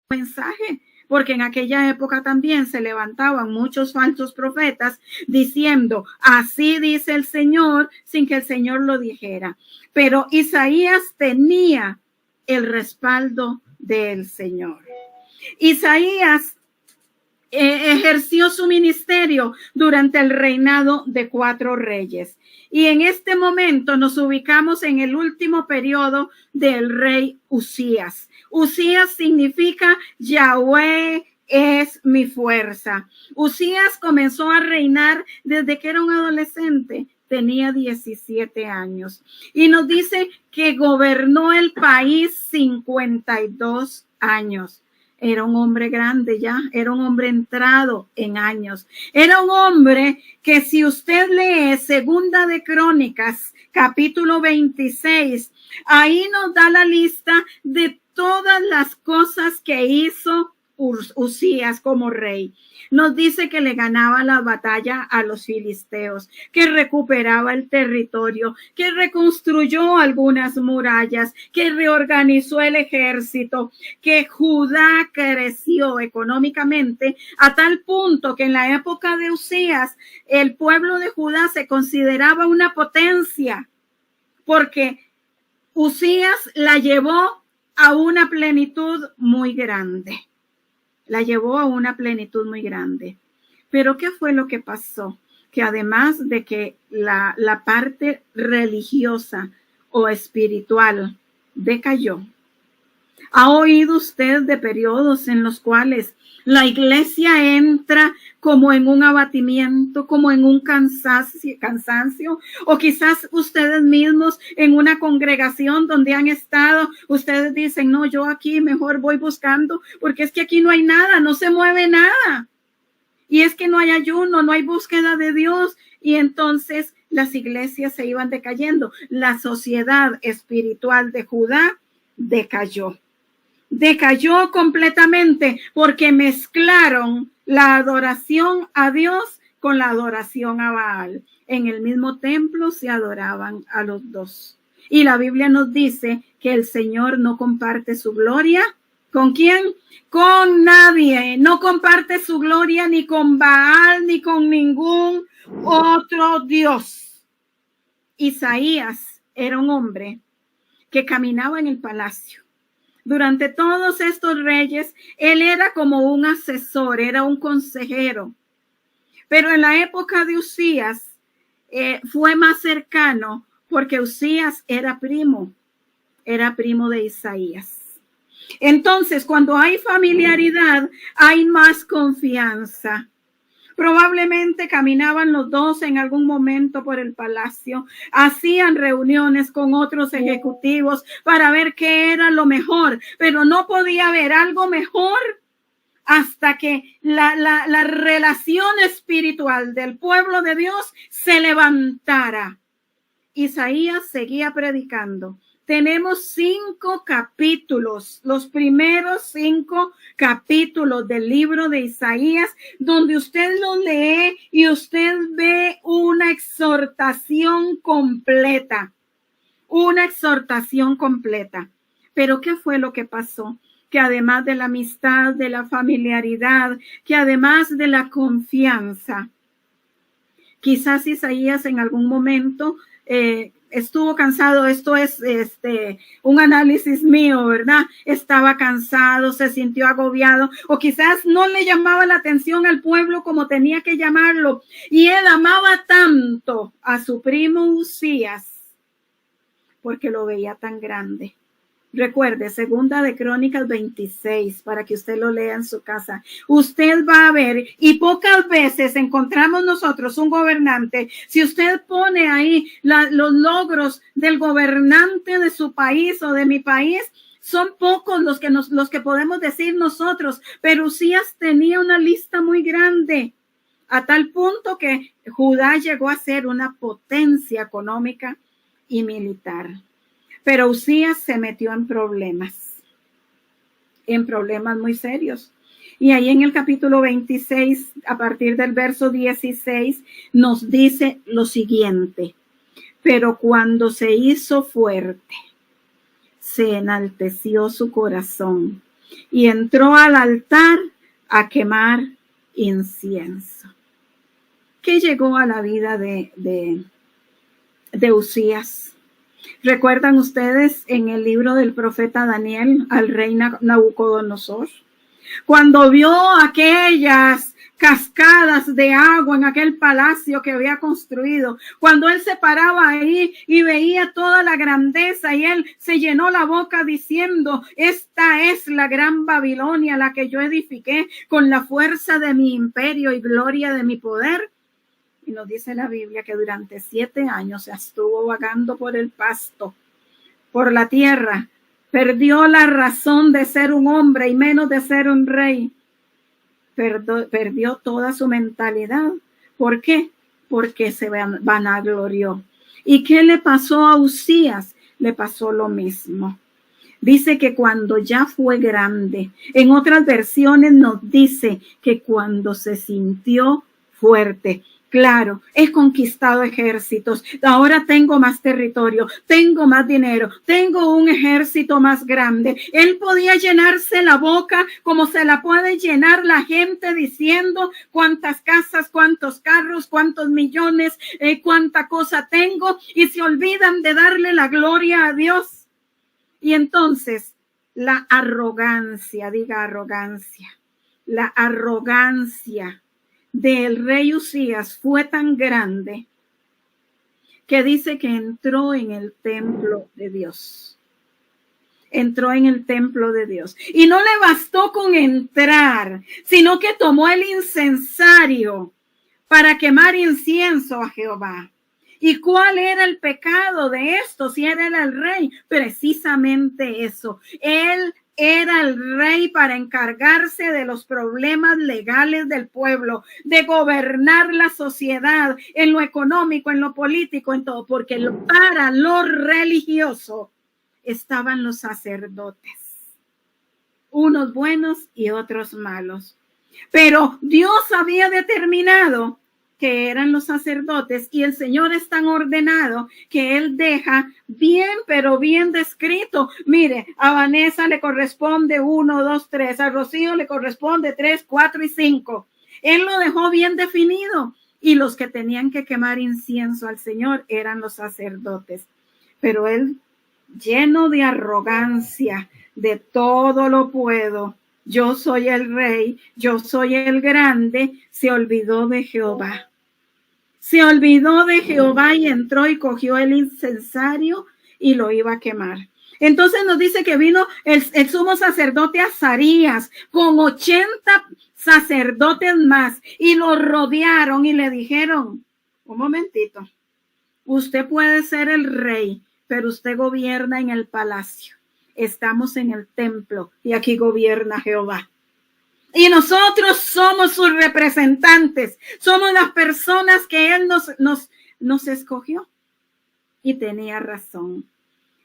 mensaje, porque en aquella época también se levantaban muchos falsos profetas diciendo, así dice el Señor, sin que el Señor lo dijera. Pero Isaías tenía el respaldo del Señor. Isaías ejerció su ministerio durante el reinado de 4 reyes. Y en este momento nos ubicamos en el último periodo del rey Usías. Usías significa Yahweh es mi fuerza. Usías comenzó a reinar desde que era un adolescente. Tenía 17 años. Y nos dice que gobernó el país 52 años. Era un hombre grande ya, era un hombre entrado en años. Era un hombre que si usted lee Segunda de Crónicas, capítulo 26, ahí nos da la lista de todas las cosas que hizo Usías como rey. Nos dice que le ganaba la batalla a los filisteos, que recuperaba el territorio, que reconstruyó algunas murallas, que reorganizó el ejército, que Judá creció económicamente a tal punto que en la época de Usías el pueblo de Judá se consideraba una potencia, porque Usías la llevó a una plenitud muy grande. La llevó a una plenitud muy grande. Pero ¿qué fue lo que pasó? Que además de que la parte religiosa o espiritual decayó. ¿Ha oído usted de periodos en los cuales la iglesia entra como en un abatimiento, como en un cansancio? O quizás ustedes mismos en una congregación donde han estado, ustedes dicen, no, yo aquí mejor voy buscando, porque es que aquí no hay nada, no se mueve nada. Y es que no hay ayuno, no hay búsqueda de Dios. Y entonces las iglesias se iban decayendo. La sociedad espiritual de Judá decayó. Decayó completamente porque mezclaron la adoración a Dios con la adoración a Baal. En el mismo templo se adoraban a los dos. Y la Biblia nos dice que el Señor no comparte su gloria. ¿Con quién? Con nadie. No comparte su gloria ni con Baal ni con ningún otro Dios. Isaías era un hombre que caminaba en el palacio. Durante todos estos reyes, él era como un asesor, era un consejero. Pero en la época de Usías fue más cercano porque Usías era primo de Isaías. Entonces, cuando hay familiaridad, hay más confianza. Probablemente caminaban los dos en algún momento por el palacio, hacían reuniones con otros ejecutivos para ver qué era lo mejor, pero no podía haber algo mejor hasta que la relación espiritual del pueblo de Dios se levantara. Isaías seguía predicando. Tenemos 5 capítulos, los primeros 5 capítulos del libro de Isaías, donde usted lo lee y usted ve una exhortación completa. Una exhortación completa. Pero ¿qué fue lo que pasó? Que además de la amistad, de la familiaridad, que además de la confianza, quizás Isaías en algún momento estuvo cansado. Esto es un análisis mío, ¿verdad? Estaba cansado, se sintió agobiado, o quizás no le llamaba la atención al pueblo como tenía que llamarlo. Y él amaba tanto a su primo Usías porque lo veía tan grande. Recuerde, Segunda de Crónicas 26, para que usted lo lea en su casa. Usted va a ver, y pocas veces encontramos nosotros un gobernante. Si usted pone ahí los logros del gobernante de su país o de mi país, son pocos los que podemos decir nosotros. Pero Usías tenía una lista muy grande, a tal punto que Judá llegó a ser una potencia económica y militar. Pero Usías se metió en problemas muy serios. Y ahí en el capítulo 26, a partir del verso 16, nos dice lo siguiente: pero cuando se hizo fuerte, se enalteció su corazón y entró al altar a quemar incienso. ¿Qué llegó a la vida de Usías? ¿Recuerdan ustedes en el libro del profeta Daniel al rey Nabucodonosor? Cuando vio aquellas cascadas de agua en aquel palacio que había construido, cuando él se paraba ahí y veía toda la grandeza, y él se llenó la boca diciendo: esta es la gran Babilonia, la que yo edifiqué con la fuerza de mi imperio y gloria de mi poder. Y nos dice la Biblia que durante 7 años estuvo vagando por el pasto, por la tierra. Perdió la razón de ser un hombre y menos de ser un rey. Perdió toda su mentalidad. ¿Por qué? Porque se vanaglorió. ¿Y qué le pasó a Usías? Le pasó lo mismo. Dice que cuando ya fue grande, en otras versiones nos dice que cuando se sintió fuerte. Claro, he conquistado ejércitos, ahora tengo más territorio, tengo más dinero, tengo un ejército más grande. Él podía llenarse la boca como se la puede llenar la gente diciendo cuántas casas, cuántos carros, cuántos millones, cuánta cosa tengo, y se olvidan de darle la gloria a Dios. Y entonces la arrogancia, diga arrogancia, la arrogancia del rey Usías fue tan grande que dice que entró en el templo de Dios. Entró en el templo de Dios. Y no le bastó con entrar, sino que tomó el incensario para quemar incienso a Jehová. ¿Y cuál era el pecado de esto? Si era el rey, precisamente eso. Él era el rey para encargarse de los problemas legales del pueblo, de gobernar la sociedad en lo económico, en lo político, en todo, porque para lo religioso estaban los sacerdotes, unos buenos y otros malos. Pero Dios había determinado que eran los sacerdotes, y el Señor es tan ordenado que Él deja bien, pero bien descrito. Mire, a Vanessa le corresponde 1, 2, 3, a Rocío le corresponde 3, 4 y 5. Él lo dejó bien definido, y los que tenían que quemar incienso al Señor eran los sacerdotes. Pero Él, lleno de arrogancia, de todo lo puedo, yo soy el rey, yo soy el grande, se olvidó de Jehová. Se olvidó de Jehová y entró y cogió el incensario y lo iba a quemar. Entonces nos dice que vino el sumo sacerdote Azarías con 80 sacerdotes más y lo rodearon y le dijeron: un momentito, usted puede ser el rey, pero usted gobierna en el palacio. Estamos en el templo y aquí gobierna Jehová. Y nosotros somos sus representantes, somos las personas que Él nos escogió. Y tenía razón.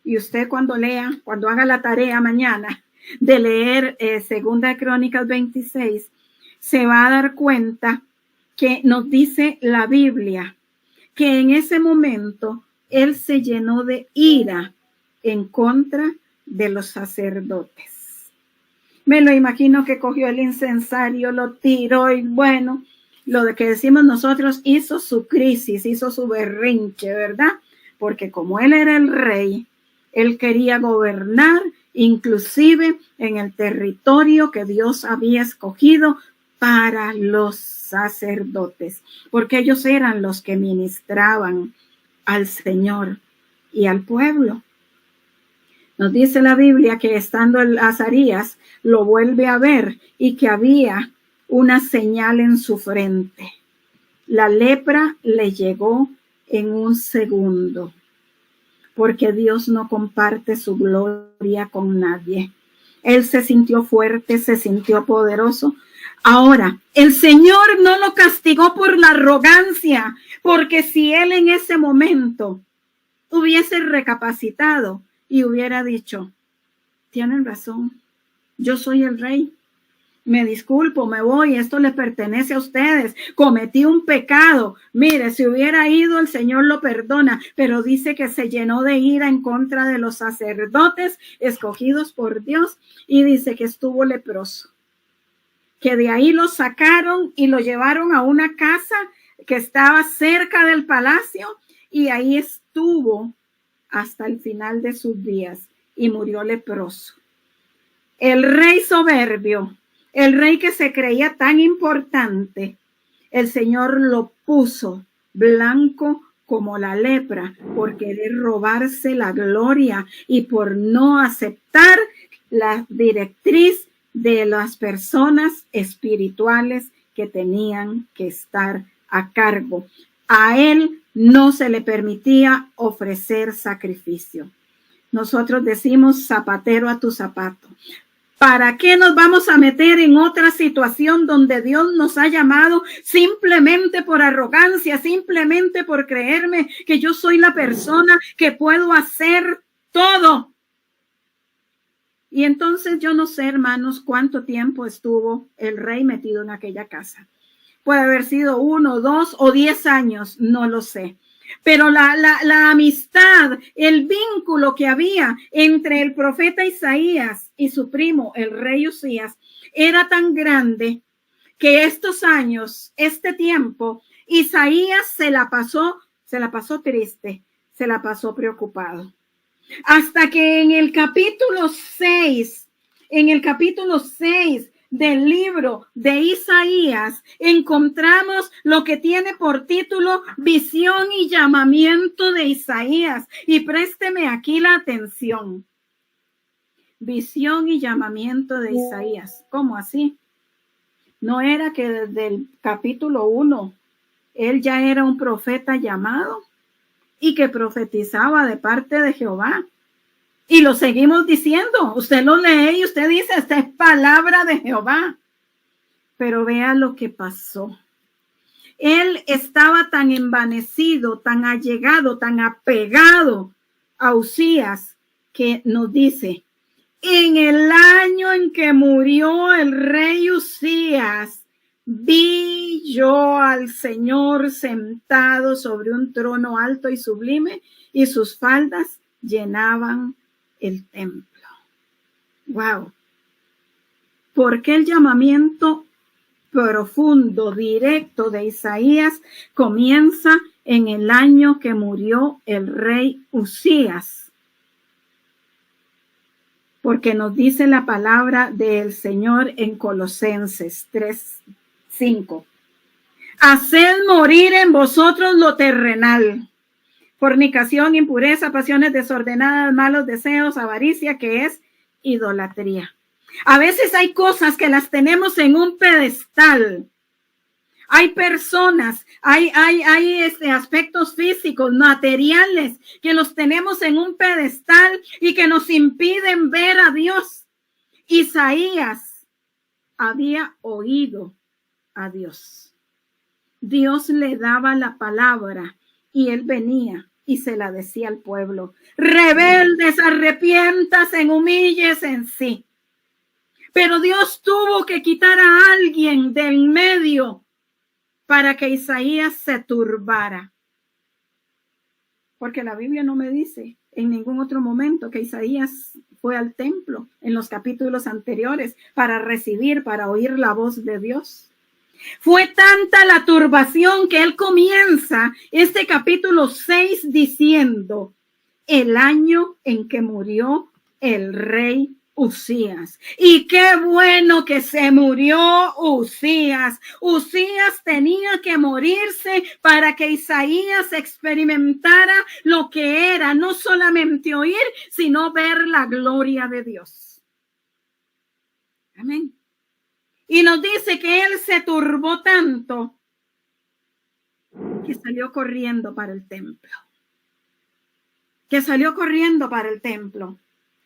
Y usted cuando haga la tarea mañana de leer 2 Crónicas 26, se va a dar cuenta que nos dice la Biblia que en ese momento Él se llenó de ira en contra de los sacerdotes. Me lo imagino que cogió el incensario, lo tiró y bueno, lo de que decimos nosotros, hizo su crisis, hizo su berrinche, ¿verdad? Porque como él era el rey, él quería gobernar inclusive en el territorio que Dios había escogido para los sacerdotes, porque ellos eran los que ministraban al Señor y al pueblo. Nos dice la Biblia que estando el Azarías lo vuelve a ver y que había una señal en su frente. La lepra le llegó en un segundo, porque Dios no comparte su gloria con nadie. Él se sintió fuerte, se sintió poderoso. Ahora, el Señor no lo castigó por la arrogancia, porque si él en ese momento hubiese recapacitado y hubiera dicho: tienen razón, yo soy el rey, me disculpo, me voy, esto le pertenece a ustedes, cometí un pecado. Mire, si hubiera ido, el Señor lo perdona, pero dice que se llenó de ira en contra de los sacerdotes escogidos por Dios y dice que estuvo leproso, que de ahí lo sacaron y lo llevaron a una casa que estaba cerca del palacio y ahí estuvo hasta el final de sus días y murió leproso. El rey soberbio, el rey que se creía tan importante, el Señor lo puso blanco como la lepra por querer robarse la gloria y por no aceptar la directriz de las personas espirituales que tenían que estar a cargo. A él no se le permitía ofrecer sacrificio. Nosotros decimos zapatero a tu zapato. ¿Para qué nos vamos a meter en otra situación donde Dios nos ha llamado simplemente por arrogancia, simplemente por creerme que yo soy la persona que puedo hacer todo? Y entonces yo no sé, hermanos, cuánto tiempo estuvo el rey metido en aquella casa. Puede haber sido 1, 2 o 10 años, no lo sé. Pero la amistad, el vínculo que había entre el profeta Isaías y su primo, el rey Usías, era tan grande que estos años, este tiempo, Isaías se la pasó triste, se la pasó preocupado. Hasta que en el capítulo 6 del libro de Isaías encontramos lo que tiene por título Visión y Llamamiento de Isaías. Y présteme aquí la atención. Visión y llamamiento de Isaías. ¿Cómo así? ¿No era que desde el capítulo 1 él ya era un profeta llamado y que profetizaba de parte de Jehová? Y lo seguimos diciendo. Usted lo lee y usted dice, esta es palabra de Jehová. Pero vea lo que pasó. Él estaba tan envanecido, tan allegado, tan apegado a Usías, que nos dice, en el año en que murió el rey Usías, vi yo al Señor sentado sobre un trono alto y sublime, y sus faldas llenaban el templo. Wow. Porque el llamamiento profundo, directo de Isaías comienza en el año que murió el rey Usías. Porque nos dice la palabra del Señor en Colosenses 3:5. Haced morir en vosotros lo terrenal: fornicación, impureza, pasiones desordenadas, malos deseos, avaricia, que es idolatría. A veces hay cosas que las tenemos en un pedestal. Hay personas, hay aspectos físicos, materiales, que los tenemos en un pedestal y que nos impiden ver a Dios. Isaías había oído a Dios. Dios le daba la palabra y él venía y se la decía al pueblo. Rebeldes, arrepiéntanse, humíllense en sí. Pero Dios tuvo que quitar a alguien del medio para que Isaías se turbara. Porque la Biblia no me dice en ningún otro momento que Isaías fue al templo en los capítulos anteriores para oír la voz de Dios. Fue tanta la turbación que él comienza este capítulo 6 diciendo, el año en que murió el rey Usías. Y qué bueno que se murió Usías. Usías tenía que morirse para que Isaías experimentara lo que era no solamente oír, sino ver la gloria de Dios. Amén. Y nos dice que él se turbó tanto que salió corriendo para el templo.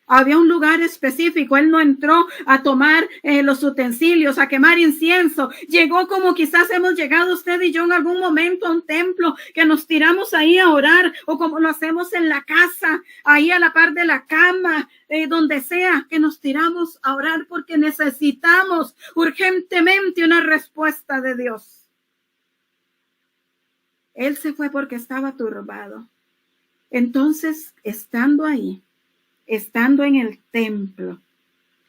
Había un lugar específico. Él no entró a tomar los utensilios, a quemar incienso. Llegó como quizás hemos llegado usted y yo en algún momento a un templo, que nos tiramos ahí a orar, o como lo hacemos en la casa, ahí a la par de la cama, donde sea, que nos tiramos a orar porque necesitamos urgentemente una respuesta de Dios. Él se fue porque estaba turbado. Entonces, estando ahí, estando en el templo,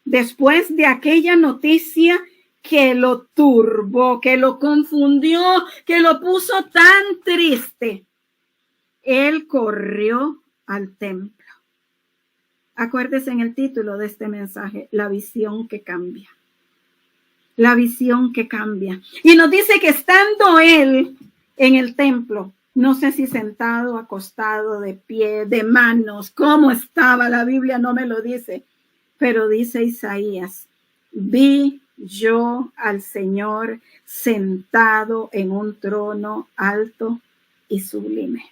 después de aquella noticia que lo turbó, que lo confundió, que lo puso tan triste, él corrió al templo. Acuérdese en el título de este mensaje, la visión que cambia. La visión que cambia. Y nos dice que estando él en el templo, no sé si sentado, acostado, de pie, de manos, cómo estaba, la Biblia no me lo dice, pero dice Isaías, vi yo al Señor sentado en un trono alto y sublime.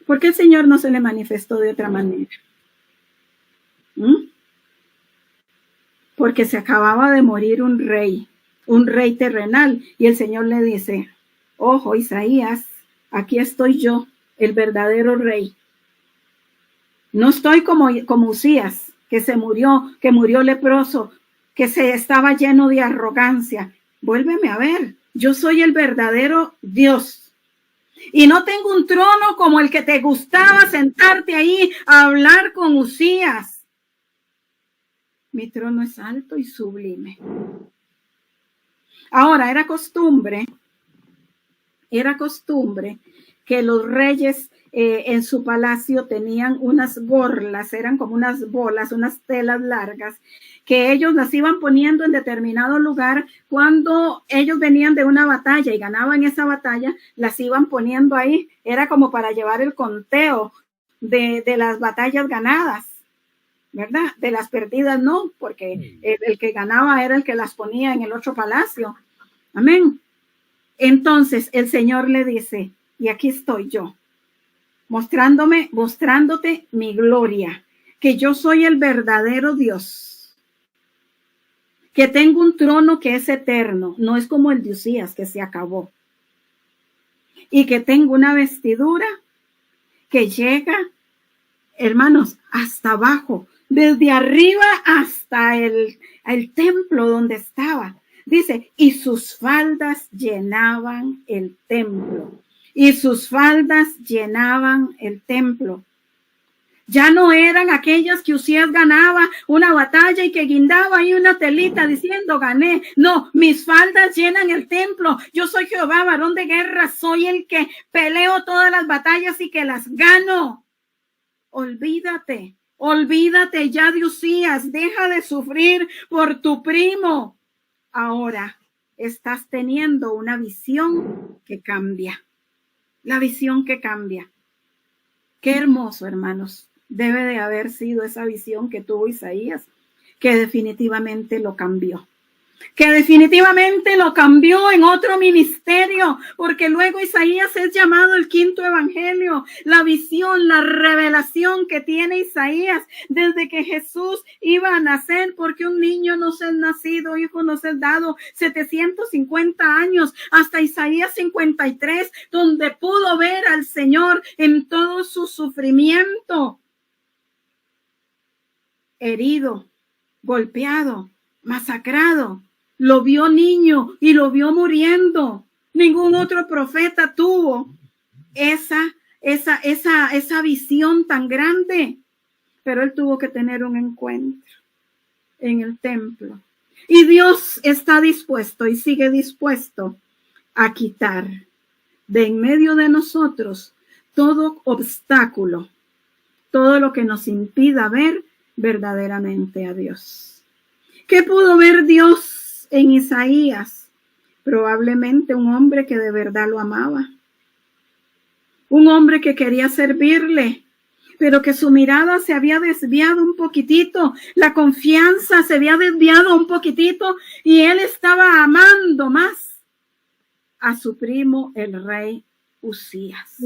¿Por qué el Señor no se le manifestó de otra manera? Porque se acababa de morir un rey terrenal, y el Señor le dice, ojo, Isaías, aquí estoy yo, el verdadero rey. No estoy como Usías, que murió leproso, que estaba lleno de arrogancia. Vuélveme a ver, yo soy el verdadero Dios. Y no tengo un trono como el que te gustaba sentarte ahí a hablar con Usías. Mi trono es alto y sublime. Ahora, era costumbre que los reyes en su palacio tenían unas borlas, eran como unas bolas, unas telas largas, que ellos las iban poniendo en determinado lugar. Cuando ellos venían de una batalla y ganaban esa batalla, las iban poniendo ahí. Era como para llevar el conteo de las batallas ganadas, ¿verdad? De las perdidas no, porque el que ganaba era el que las ponía en el otro palacio. Amén. Entonces el Señor le dice, y aquí estoy yo, mostrándote mi gloria, que yo soy el verdadero Dios, que tengo un trono que es eterno, no es como el de Usías que se acabó, y que tengo una vestidura que llega, hermanos, hasta abajo, desde arriba hasta el templo donde estaba. Dice, y sus faldas llenaban el templo. Y sus faldas llenaban el templo. Ya no eran aquellas que Usías ganaba una batalla y que guindaba ahí una telita diciendo gané. No, mis faldas llenan el templo. Yo soy Jehová, varón de guerra. Soy el que peleo todas las batallas y que las gano. Olvídate ya de Usías. Deja de sufrir por tu primo. Ahora estás teniendo una visión que cambia. La visión que cambia. Qué hermoso, hermanos, debe de haber sido esa visión que tuvo Isaías, que definitivamente lo cambió. Que definitivamente lo cambió en otro ministerio, porque luego Isaías es llamado el quinto evangelio. La visión, la revelación que tiene Isaías desde que Jesús iba a nacer, porque un niño nos es nacido, hijo nos es dado, 750 años, hasta Isaías 53, donde pudo ver al Señor en todo su sufrimiento, herido, golpeado, masacrado. Lo vio niño y lo vio muriendo. Ningún otro profeta tuvo esa visión tan grande. Pero él tuvo que tener un encuentro en el templo. Y Dios está dispuesto y sigue dispuesto a quitar de en medio de nosotros todo obstáculo, todo lo que nos impida ver verdaderamente a Dios. ¿Qué pudo ver Dios en Isaías? Probablemente un hombre que de verdad lo amaba. Un hombre que quería servirle, pero que su mirada se había desviado un poquitito, la confianza se había desviado un poquitito y él estaba amando más a su primo el rey Usías.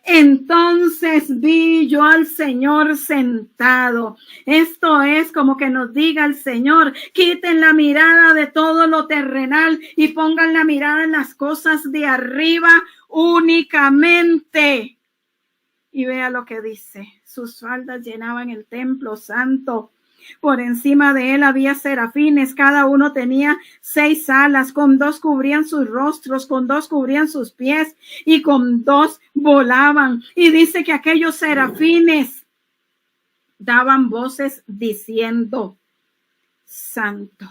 Entonces vi yo al Señor sentado. Esto es como que nos diga el Señor, quiten la mirada de todo lo terrenal y pongan la mirada en las cosas de arriba únicamente. Y vea lo que dice, sus faldas llenaban el templo santo. Por encima de él había serafines, cada uno tenía 6 alas, con 2 cubrían sus rostros, con 2 cubrían sus pies y con 2 volaban. Y dice que aquellos serafines daban voces diciendo, Santo,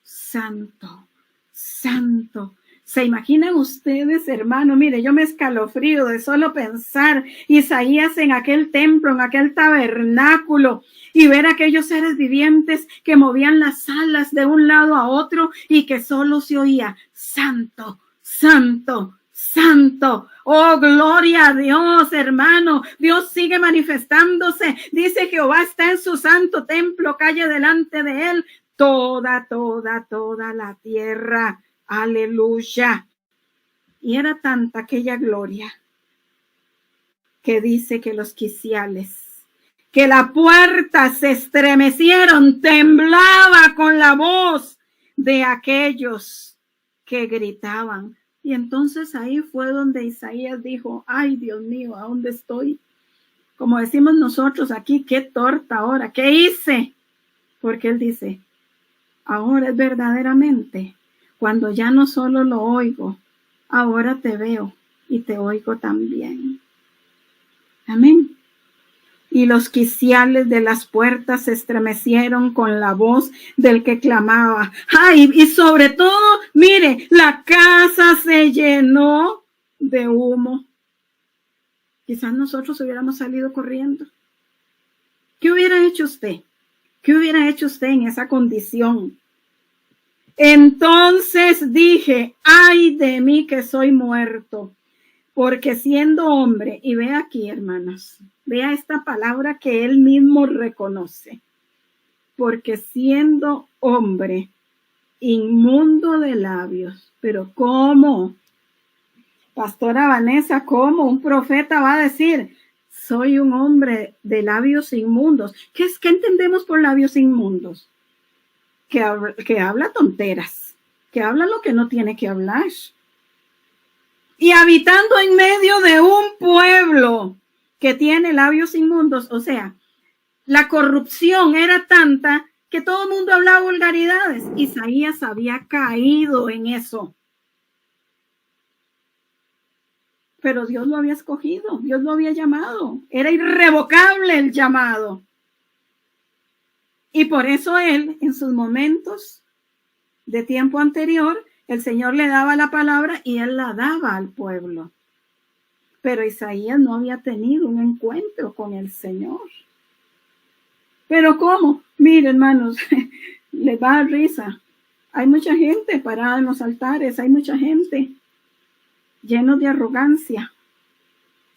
Santo, Santo. ¿Se imaginan ustedes, hermano? Mire, yo me escalofrío de solo pensar Isaías en aquel templo, en aquel tabernáculo, y ver aquellos seres vivientes que movían las alas de un lado a otro y que solo se oía, Santo, Santo, Santo. Oh, gloria a Dios, hermano. Dios sigue manifestándose. Dice, Jehová está en su santo templo, calle delante de él toda la tierra. Aleluya. Y era tanta aquella gloria que dice que los quiciales, que la puerta se estremecieron, temblaba con la voz de aquellos que gritaban. Y entonces ahí fue donde Isaías dijo, ay Dios mío, ¿a dónde estoy? Como decimos nosotros aquí, qué torta ahora, ¿qué hice? Porque él dice, ahora es verdaderamente, cuando ya no solo lo oigo, ahora te veo y te oigo también. Amén. Y los quiciales de las puertas se estremecieron con la voz del que clamaba. ¡Ay! Y sobre todo, mire, la casa se llenó de humo. Quizás nosotros hubiéramos salido corriendo. ¿Qué hubiera hecho usted? ¿Qué hubiera hecho usted en esa condición? Entonces dije, ay de mí que soy muerto, porque siendo hombre, y vea aquí, hermanos, vea esta palabra que él mismo reconoce, porque siendo hombre, inmundo de labios, pero ¿cómo? Pastora Vanessa, ¿cómo un profeta va a decir, soy un hombre de labios inmundos? ¿Qué entendemos por labios inmundos? Que habla tonteras, que habla lo que no tiene que hablar. Y habitando en medio de un pueblo que tiene labios inmundos, o sea, la corrupción era tanta que todo el mundo hablaba vulgaridades. Isaías había caído en eso. Pero Dios lo había escogido, Dios lo había llamado. Era irrevocable el llamado. Y por eso él, en sus momentos de tiempo anterior, el Señor le daba la palabra y él la daba al pueblo. Pero Isaías no había tenido un encuentro con el Señor. ¿Pero cómo? Miren, hermanos, les va a dar risa. Hay mucha gente parada en los altares, hay mucha gente llenos de arrogancia,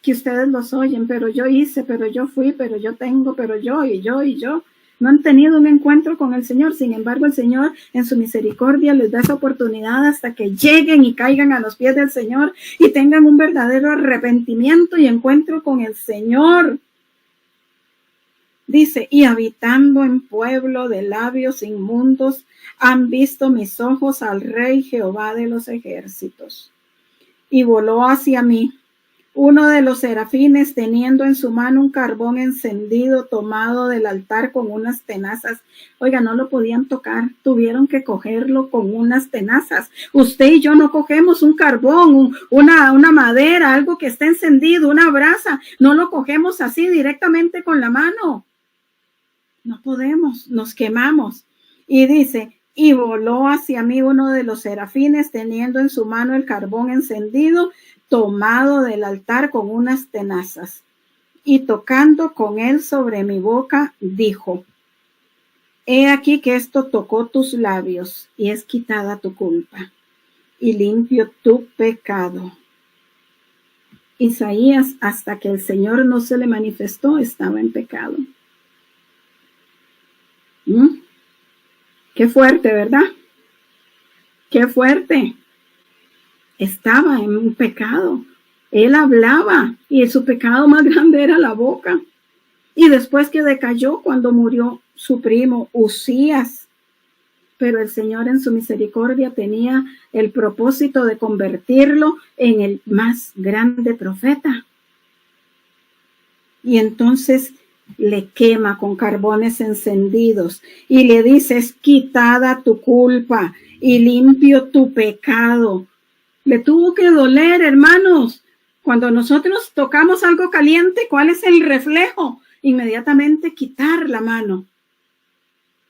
que ustedes los oyen, pero yo hice, pero yo fui, pero yo tengo, pero yo, y yo, y yo. No han tenido un encuentro con el Señor. Sin embargo, el Señor en su misericordia les da esa oportunidad hasta que lleguen y caigan a los pies del Señor y tengan un verdadero arrepentimiento y encuentro con el Señor. Dice, y habitando en pueblo de labios inmundos, han visto mis ojos al Rey Jehová de los ejércitos. Y voló hacia mí uno de los serafines, teniendo en su mano un carbón encendido tomado del altar con unas tenazas. Oiga, no lo podían tocar, tuvieron que cogerlo con unas tenazas. Usted y yo no cogemos un carbón, una madera, algo que esté encendido, una brasa, no lo cogemos así directamente con la mano. No podemos, nos quemamos. Y dice, y voló hacia mí uno de los serafines, teniendo en su mano el carbón encendido, tomado del altar con unas tenazas, y tocando con él sobre mi boca, dijo, he aquí que esto tocó tus labios, y es quitada tu culpa, y limpio tu pecado. Isaías, hasta que el Señor no se le manifestó, estaba en pecado. Qué fuerte, ¿verdad? Qué fuerte. Estaba en un pecado. Él hablaba y su pecado más grande era la boca. Y después que decayó cuando murió su primo Uzías. Pero el Señor en su misericordia tenía el propósito de convertirlo en el más grande profeta. Y entonces le quema con carbones encendidos y le dice: es quitada tu culpa y limpio tu pecado. Le tuvo que doler, hermanos. Cuando nosotros tocamos algo caliente, ¿cuál es el reflejo? Inmediatamente quitar la mano,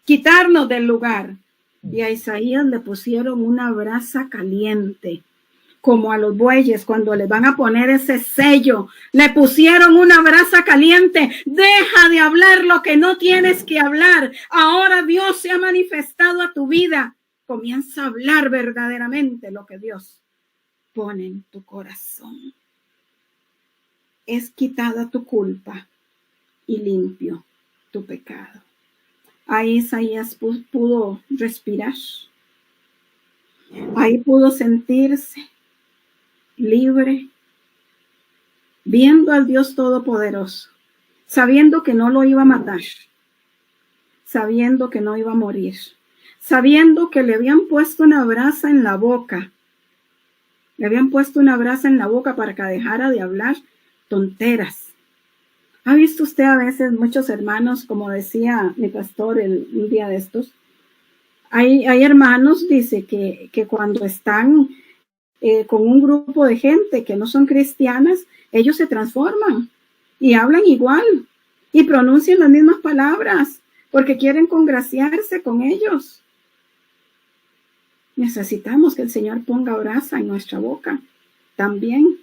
quitarnos del lugar. Y a Isaías le pusieron una brasa caliente, como a los bueyes cuando les van a poner ese sello, le pusieron una brasa caliente. Deja de hablar lo que no tienes que hablar. Ahora Dios se ha manifestado a tu vida. Comienza a hablar verdaderamente lo que Dios pone en tu corazón. Es quitada tu culpa y limpio tu pecado. Ahí Isaías pudo respirar. Ahí pudo sentirse libre, viendo al Dios Todopoderoso, sabiendo que no lo iba a matar, sabiendo que no iba a morir, sabiendo que le habían puesto una brasa en la boca. Le habían puesto una brasa en la boca para que dejara de hablar tonteras. ¿Ha visto usted a veces muchos hermanos, como decía mi pastor un día de estos? Hay hermanos, dice, que cuando están con un grupo de gente que no son cristianas, ellos se transforman y hablan igual y pronuncian las mismas palabras porque quieren congraciarse con ellos. Necesitamos que el Señor ponga brasa en nuestra boca también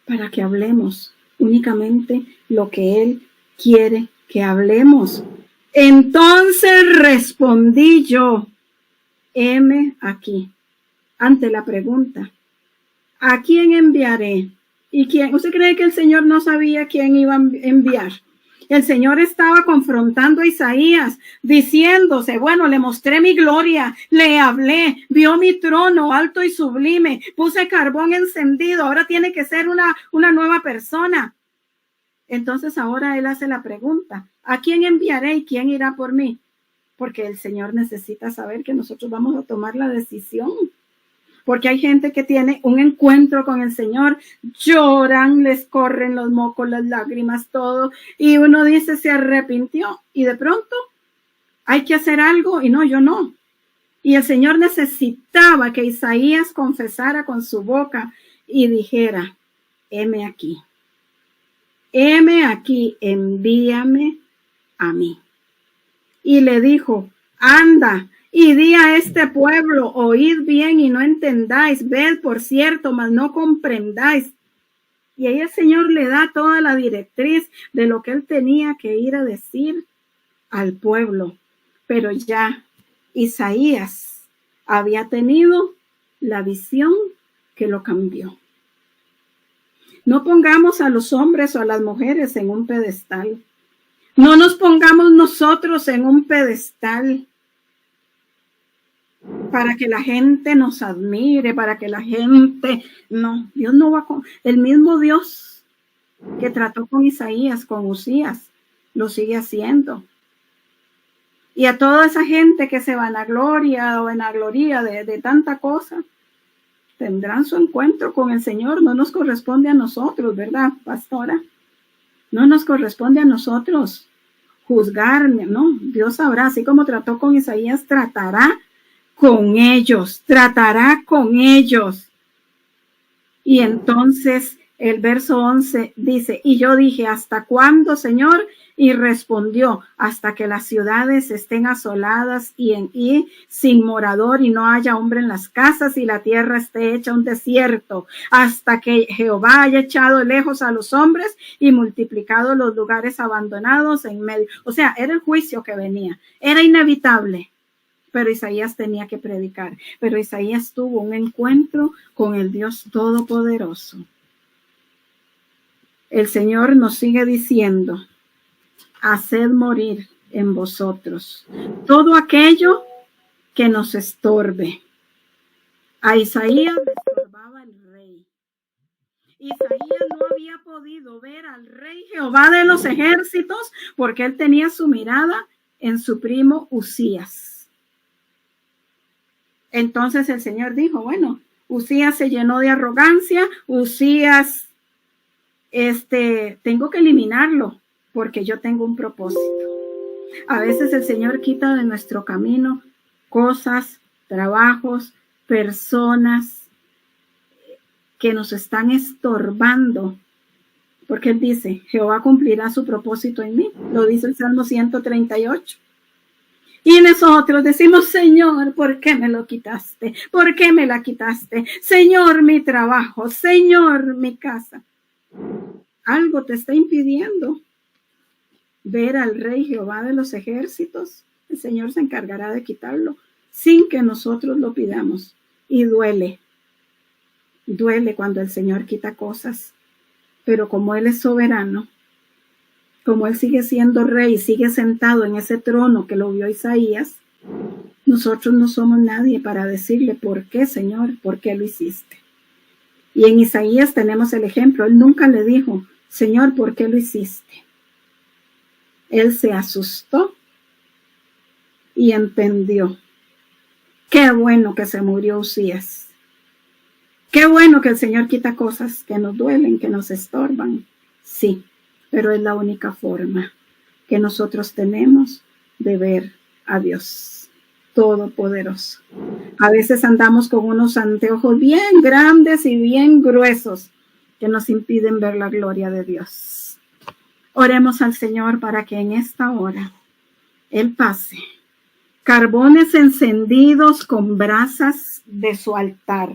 para que hablemos únicamente lo que Él quiere que hablemos. Entonces respondí yo: heme aquí. Ante la pregunta: ¿a quién enviaré? ¿Y quién? ¿Usted cree que el Señor no sabía quién iba a enviar? El Señor estaba confrontando a Isaías, diciéndose: bueno, le mostré mi gloria, le hablé, vio mi trono alto y sublime, puse carbón encendido, ahora tiene que ser una nueva persona. Entonces ahora Él hace la pregunta: ¿a quién enviaré y quién irá por mí? Porque el Señor necesita saber que nosotros vamos a tomar la decisión. Porque hay gente que tiene un encuentro con el Señor, lloran, les corren los mocos, las lágrimas, todo, y uno dice: se arrepintió, y de pronto hay que hacer algo, y no, yo no. Y el Señor necesitaba que Isaías confesara con su boca y dijera: heme aquí, envíame a mí. Y le dijo: anda y di a este pueblo: oíd bien y no entendáis, ved por cierto, mas no comprendáis. Y ahí el Señor le da toda la directriz de lo que él tenía que ir a decir al pueblo. Pero ya Isaías había tenido la visión que lo cambió. No pongamos a los hombres o a las mujeres en un pedestal. No nos pongamos nosotros en un pedestal para que la gente nos admire, para que la gente... No, Dios no va con... El mismo Dios que trató con Isaías, con Uzías, lo sigue haciendo. Y a toda esa gente que se vanagloria o vanagloria de tanta cosa, tendrán su encuentro con el Señor. No nos corresponde a nosotros, ¿verdad, pastora? No nos corresponde a nosotros juzgar, ¿no? Dios sabrá, así como trató con Isaías, tratará con ellos, tratará con ellos. Y entonces el verso 11 dice: y yo dije: ¿hasta cuándo, Señor? Y respondió: hasta que las ciudades estén asoladas y sin morador y no haya hombre en las casas y la tierra esté hecha un desierto, hasta que Jehová haya echado lejos a los hombres y multiplicado los lugares abandonados en medio. O sea, era el juicio que venía, era inevitable. Pero Isaías tenía que predicar. Pero Isaías tuvo un encuentro con el Dios Todopoderoso. El Señor nos sigue diciendo: haced morir en vosotros todo aquello que nos estorbe. A Isaías le estorbaba el rey. Isaías no había podido ver al rey Jehová de los ejércitos porque él tenía su mirada en su primo Usías. Entonces el Señor dijo, bueno, Usías se llenó de arrogancia, Usías, tengo que eliminarlo porque yo tengo un propósito. A veces el Señor quita de nuestro camino cosas, trabajos, personas que nos están estorbando, porque Él dice, Jehová cumplirá su propósito en mí, lo dice el Salmo 138. Y nosotros decimos, Señor, ¿por qué me lo quitaste? ¿Por qué me la quitaste? Señor, mi trabajo, Señor, mi casa. Algo te está impidiendo ver al Rey Jehová de los ejércitos. El Señor se encargará de quitarlo sin que nosotros lo pidamos. Y duele cuando el Señor quita cosas. Pero como Él es soberano, como Él sigue siendo rey, sigue sentado en ese trono que lo vio Isaías, nosotros no somos nadie para decirle, ¿por qué, Señor? ¿Por qué lo hiciste? Y en Isaías tenemos el ejemplo. Él nunca le dijo, Señor, ¿por qué lo hiciste? Él se asustó y entendió. Qué bueno que se murió Usías. Qué bueno que el Señor quita cosas que nos duelen, que nos estorban. Sí, pero es la única forma que nosotros tenemos de ver a Dios Todopoderoso. A veces andamos con unos anteojos bien grandes y bien gruesos que nos impiden ver la gloria de Dios. Oremos al Señor para que en esta hora Él pase carbones encendidos con brasas de su altar,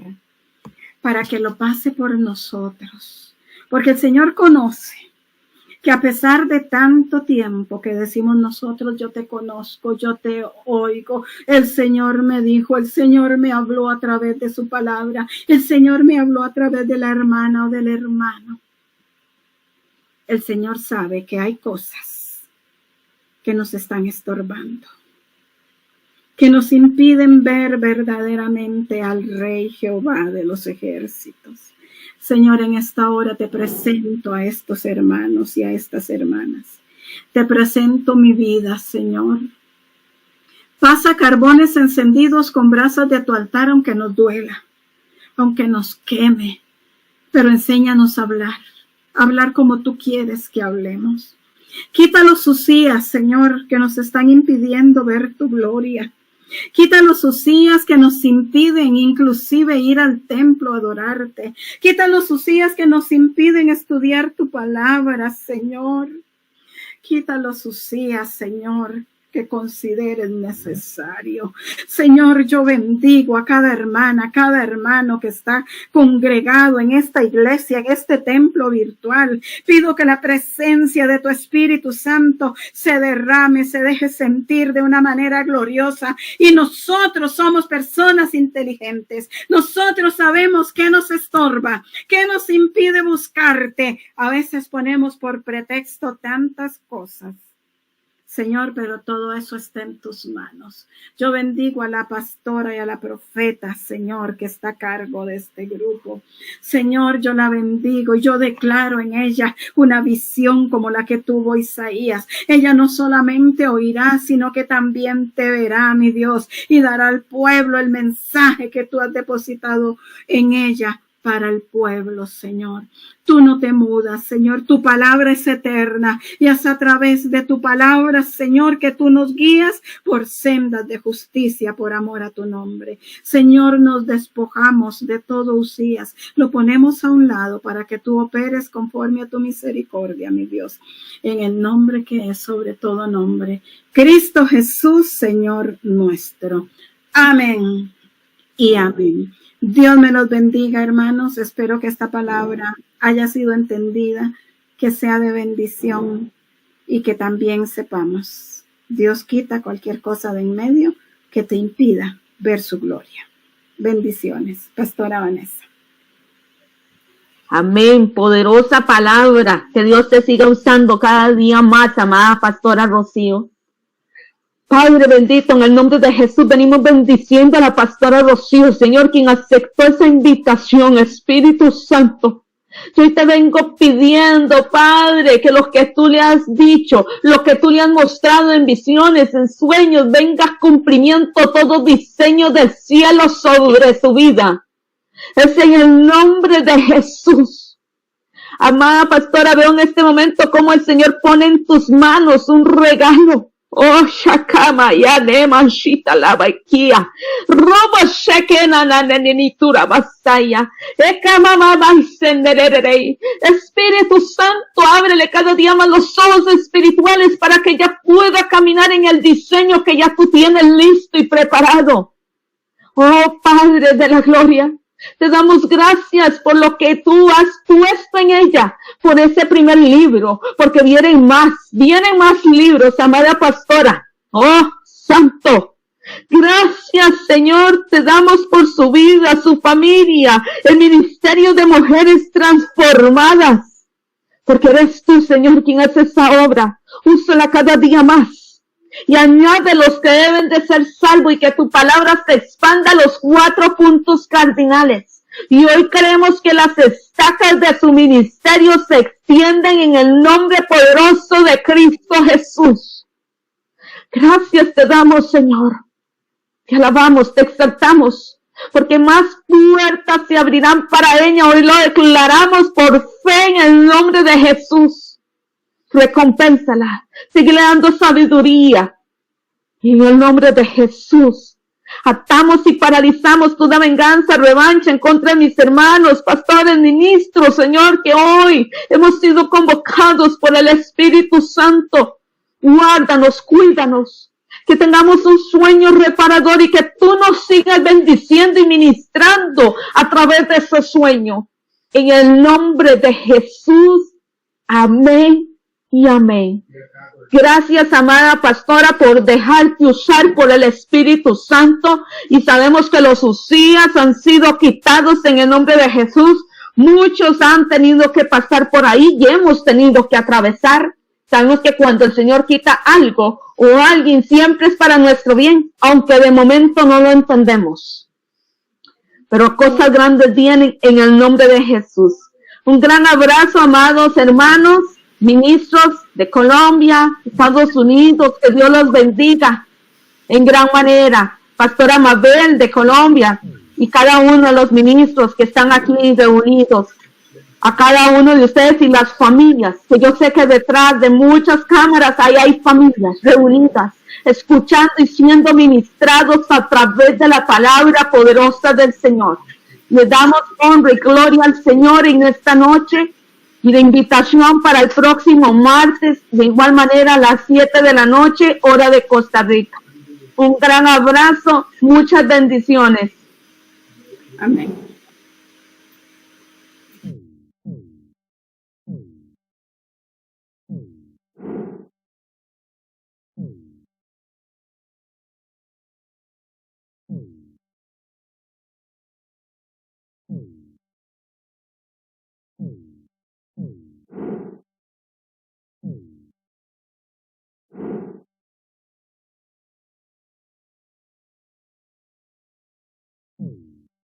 para que lo pase por nosotros. Porque el Señor conoce que a pesar de tanto tiempo que decimos nosotros, yo te conozco, yo te oigo, el Señor me dijo, el Señor me habló a través de su palabra, el Señor me habló a través de la hermana o del hermano. El Señor sabe que hay cosas que nos están estorbando, que nos impiden ver verdaderamente al Rey Jehová de los ejércitos. Señor, en esta hora te presento a estos hermanos y a estas hermanas. Te presento mi vida, Señor. Pasa carbones encendidos con brasas de tu altar, aunque nos duela, aunque nos queme, pero enséñanos a hablar como tú quieres que hablemos. Quita los Usías, Señor, que nos están impidiendo ver tu gloria. Quita los Usías que nos impiden inclusive ir al templo a adorarte. Quita los Usías que nos impiden estudiar tu palabra, Señor. Quita los Usías, Señor, que consideres necesario. Señor, yo bendigo a cada hermana, a cada hermano que está congregado en esta iglesia, en este templo virtual. Pido que la presencia de tu Espíritu Santo se derrame, se deje sentir de una manera gloriosa. Y nosotros somos personas inteligentes. Nosotros sabemos qué nos estorba, qué nos impide buscarte. A veces ponemos por pretexto tantas cosas, Señor, pero todo eso está en tus manos. Yo bendigo a la pastora y a la profeta, Señor, que está a cargo de este grupo. Señor, yo la bendigo y yo declaro en ella una visión como la que tuvo Isaías. Ella no solamente oirá, sino que también te verá, mi Dios, y dará al pueblo el mensaje que tú has depositado en ella para el pueblo, Señor. Tú no te mudas, Señor. Tu palabra es eterna y es a través de tu palabra, Señor, que tú nos guías por sendas de justicia por amor a tu nombre. Señor, nos despojamos de todo Usías. Lo ponemos a un lado para que tú operes conforme a tu misericordia, mi Dios. En el nombre que es sobre todo nombre, Cristo Jesús, Señor nuestro. Amén y amén. Dios me los bendiga, hermanos. Espero que esta palabra haya sido entendida, que sea de bendición y que también sepamos, Dios quita cualquier cosa de en medio que te impida ver su gloria. Bendiciones. Pastora Vanessa. Amén. Poderosa palabra. Que Dios te siga usando cada día más, amada Pastora Rocío. Padre bendito, en el nombre de Jesús venimos bendiciendo a la pastora Rocío, Señor, quien aceptó esa invitación, Espíritu Santo. Yo hoy te vengo pidiendo, Padre, que lo que tú le has dicho, lo que tú le has mostrado en visiones, en sueños, venga a cumplimiento todo diseño del cielo sobre su vida. Es en el nombre de Jesús. Amada pastora, veo en este momento cómo el Señor pone en tus manos un regalo. Oh, Shakama, ya de manchita la baikia. Robo shekena na nenitura basaya. Ekama mama sendererei. Espíritu Santo, ábrele cada día más los ojos espirituales para que ella pueda caminar en el diseño que ya tú tienes listo y preparado. Oh, Padre de la gloria, te damos gracias por lo que tú has puesto en ella, por ese primer libro, porque vienen más libros, amada pastora. Oh, Santo, gracias, Señor, te damos por su vida, su familia, el ministerio de mujeres transformadas, porque eres tú, Señor, quien hace esa obra. Úsala cada día más. Y añade los que deben de ser salvos y que tu palabra se expanda a los 4 puntos cardinales. Y hoy creemos que las estacas de su ministerio se extienden en el nombre poderoso de Cristo Jesús. Gracias te damos, Señor. Te alabamos, te exaltamos, porque más puertas se abrirán para ella. Hoy lo declaramos por fe en el nombre de Jesús. Recompénsala, sigue dando sabiduría. Y en el nombre de Jesús, atamos y paralizamos toda venganza, revancha en contra de mis hermanos, pastores, ministros, Señor, que hoy hemos sido convocados por el Espíritu Santo. Guárdanos, cuídanos, que tengamos un sueño reparador y que tú nos sigas bendiciendo y ministrando a través de ese sueño. En el nombre de Jesús, amén. Y amén. Gracias, amada pastora, por dejarte usar por el Espíritu Santo. Y sabemos que los Usías han sido quitados en el nombre de Jesús. Muchos han tenido que pasar por ahí y hemos tenido que atravesar. Sabemos que cuando el Señor quita algo o alguien, siempre es para nuestro bien, aunque de momento no lo entendemos. Pero cosas grandes vienen en el nombre de Jesús. Un gran abrazo, amados hermanos, ministros de Colombia, Estados Unidos, que Dios los bendiga en gran manera. Pastora Mabel de Colombia y cada uno de los ministros que están aquí reunidos. A cada uno de ustedes y las familias, que yo sé que detrás de muchas cámaras ahí hay familias reunidas, escuchando y siendo ministrados a través de la palabra poderosa del Señor. Le damos honra y gloria al Señor en esta noche. Y la invitación para el próximo martes, de igual manera a las 7 de la noche, hora de Costa Rica. Un gran abrazo, muchas bendiciones. Amén.